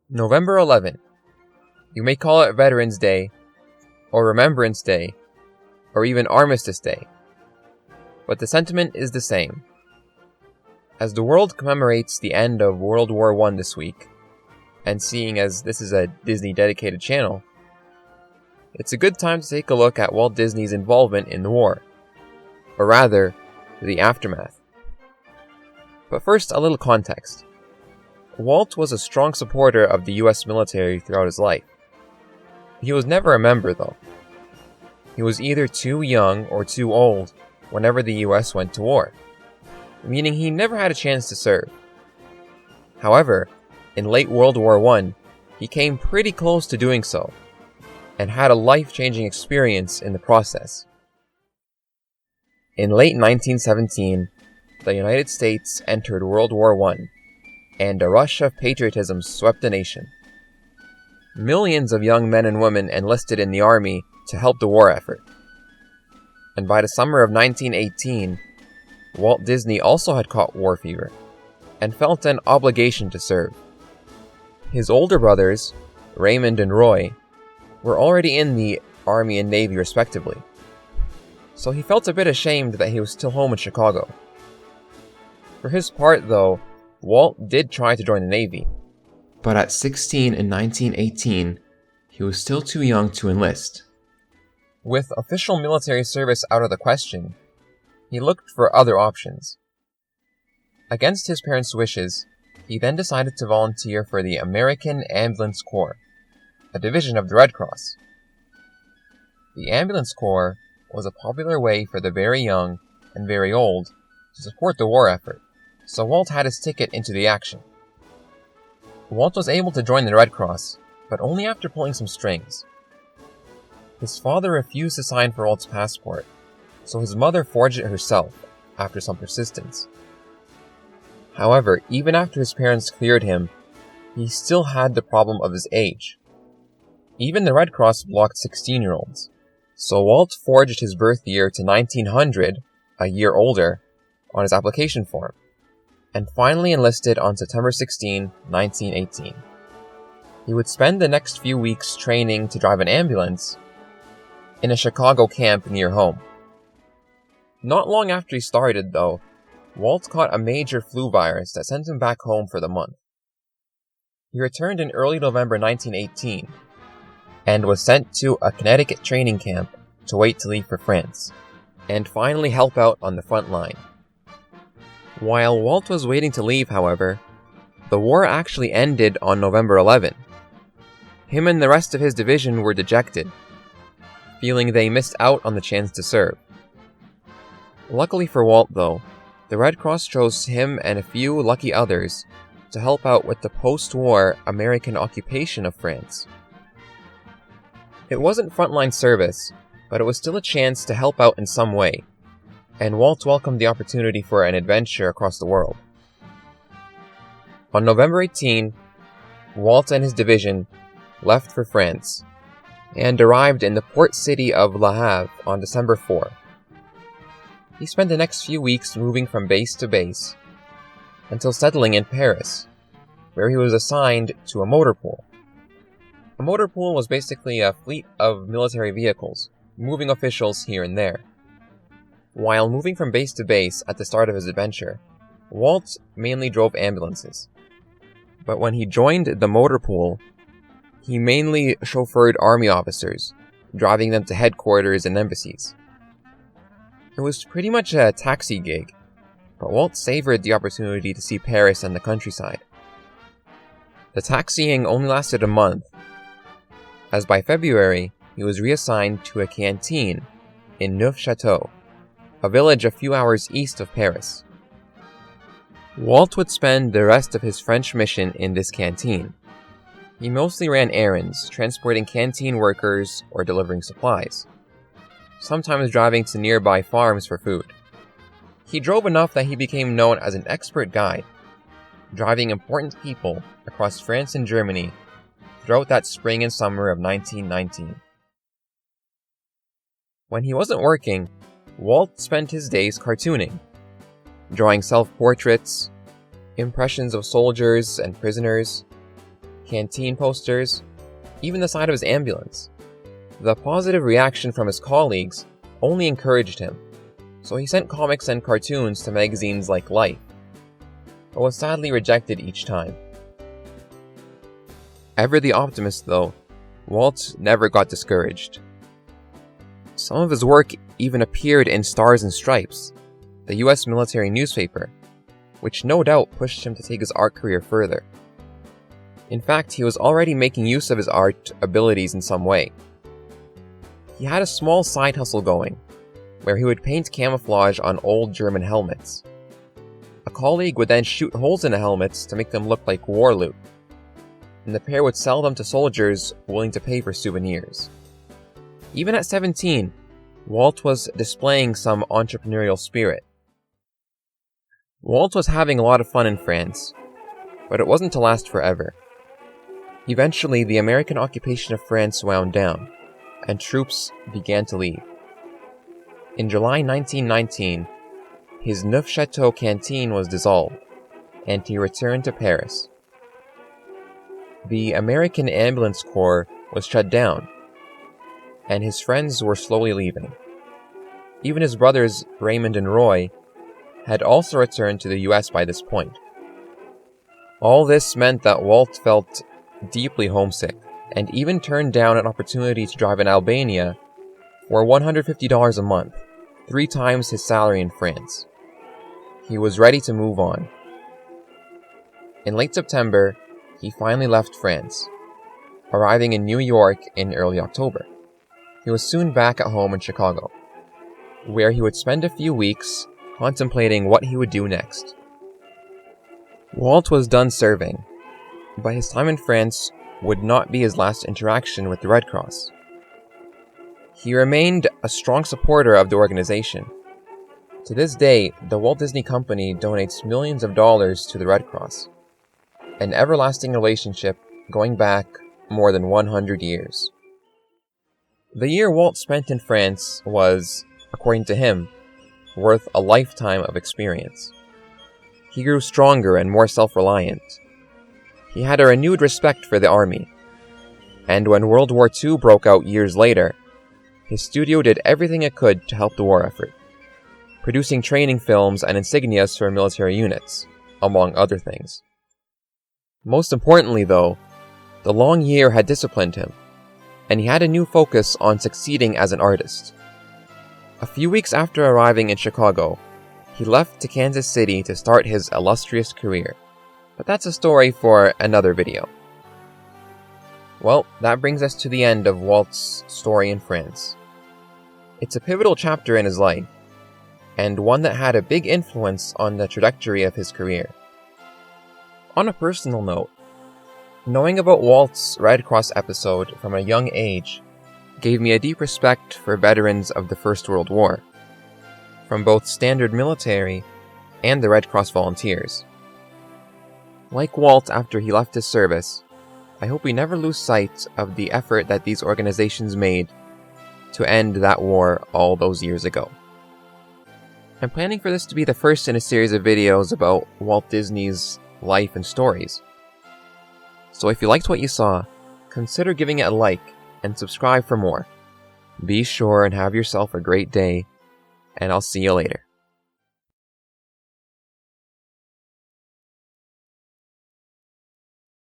November 11. You may call it Veterans Day, or Remembrance Day, or even Armistice Day. But the sentiment is the same. As the world commemorates the end of World War I this week, and seeing as this is a Disney-dedicated channel, it's a good time to take a look at Walt Disney's involvement in the war, or rather, the aftermath. But first, a little context. Walt was a strong supporter of the US military throughout his life. He was never a member, though. He was either too young or too old whenever the US went to war, meaning he never had a chance to serve. However, in late World War I, he came pretty close to doing so, and had a life-changing experience in the process. In late 1917, the United States entered World War I, and a rush of patriotism swept the nation. Millions of young men and women enlisted in the army to help the war effort. And by the summer of 1918, Walt Disney also had caught war fever, and felt an obligation to serve. His older brothers, Raymond and Roy, were already in the Army and Navy respectively, so he felt a bit ashamed that he was still home in Chicago. For his part, though, Walt did try to join the Navy, but at 16 in 1918, he was still too young to enlist. With official military service out of the question, he looked for other options. Against his parents' wishes, he then decided to volunteer for the American Ambulance Corps, a division of the Red Cross. The Ambulance Corps was a popular way for the very young and very old to support the war effort, so Walt had his ticket into the action. Walt was able to join the Red Cross, but only after pulling some strings. His father refused to sign for Walt's passport, so his mother forged it herself after some persistence. However, even after his parents cleared him, he still had the problem of his age. Even the Red Cross blocked 16-year-olds, so Walt forged his birth year to 1900, a year older, on his application form, and finally enlisted on September 16, 1918. He would spend the next few weeks training to drive an ambulance in a Chicago camp near home. Not long after he started, though, Walt caught a major flu virus that sent him back home for the month. He returned in early November 1918, and was sent to a Connecticut training camp to wait to leave for France, and finally help out on the front line. While Walt was waiting to leave, however, the war actually ended on November 11. Him and the rest of his division were dejected, feeling they missed out on the chance to serve. Luckily for Walt, though, the Red Cross chose him and a few lucky others to help out with the post-war American occupation of France. It wasn't frontline service, but it was still a chance to help out in some way, and Walt welcomed the opportunity for an adventure across the world. On November 18, Walt and his division left for France, and arrived in the port city of Le Havre on December 4. He spent the next few weeks moving from base to base, until settling in Paris, where he was assigned to a motor pool. A motor pool was basically a fleet of military vehicles, moving officials here and there. While moving from base to base at the start of his adventure, Walt mainly drove ambulances. But when he joined the motor pool, he mainly chauffeured army officers, driving them to headquarters and embassies. It was pretty much a taxi gig, but Walt savored the opportunity to see Paris and the countryside. The taxiing only lasted a month, as by February he was reassigned to a canteen in Neufchâteau, a village a few hours east of Paris. Walt would spend the rest of his French mission in this canteen. He mostly ran errands, transporting canteen workers or delivering supplies, sometimes driving to nearby farms for food. He drove enough that he became known as an expert guide, driving important people across France and Germany throughout that spring and summer of 1919. When he wasn't working, Walt spent his days cartooning, drawing self-portraits, impressions of soldiers and prisoners, canteen posters, even the side of his ambulance. The positive reaction from his colleagues only encouraged him, so he sent comics and cartoons to magazines like Life, but was sadly rejected each time. Ever the optimist though, Walt never got discouraged. Some of his work even appeared in Stars and Stripes, the US military newspaper, which no doubt pushed him to take his art career further. In fact, he was already making use of his art abilities in some way. He had a small side hustle going, where he would paint camouflage on old German helmets. A colleague would then shoot holes in the helmets to make them look like war loot, and the pair would sell them to soldiers willing to pay for souvenirs. Even at 17, Walt was displaying some entrepreneurial spirit. Walt was having a lot of fun in France, but it wasn't to last forever. Eventually, the American occupation of France wound down, and troops began to leave. In July 1919, his Neufchâteau canteen was dissolved, and he returned to Paris. The American Ambulance Corps was shut down, and his friends were slowly leaving. Even his brothers, Raymond and Roy, had also returned to the US by this point. All this meant that Walt felt deeply homesick, and even turned down an opportunity to drive in Albania for $150 a month, 3 times his salary in France. He was ready to move on. In late September, he finally left France, arriving in New York in early October. He was soon back at home in Chicago, where he would spend a few weeks contemplating what he would do next. Walt was done serving, but his time in France would not be his last interaction with the Red Cross. He remained a strong supporter of the organization. To this day, the Walt Disney Company donates millions of dollars to the Red Cross, an everlasting relationship going back more than 100 years. The year Walt spent in France was, according to him, worth a lifetime of experience. He grew stronger and more self-reliant. He had a renewed respect for the army, and when World War II broke out years later, his studio did everything it could to help the war effort, producing training films and insignias for military units, among other things. Most importantly, though, the long year had disciplined him, and he had a new focus on succeeding as an artist. A few weeks after arriving in Chicago, he left to Kansas City to start his illustrious career. But that's a story for another video. Well, that brings us to the end of Walt's story in France. It's a pivotal chapter in his life, and one that had a big influence on the trajectory of his career. On a personal note, knowing about Walt's Red Cross episode from a young age gave me a deep respect for veterans of the First World War, from both standard military and the Red Cross volunteers. Like Walt after he left his service, I hope we never lose sight of the effort that these organizations made to end that war all those years ago. I'm planning for this to be the first in a series of videos about Walt Disney's life and stories. So if you liked what you saw, consider giving it a like and subscribe for more. Be sure and have yourself a great day, and I'll see you later.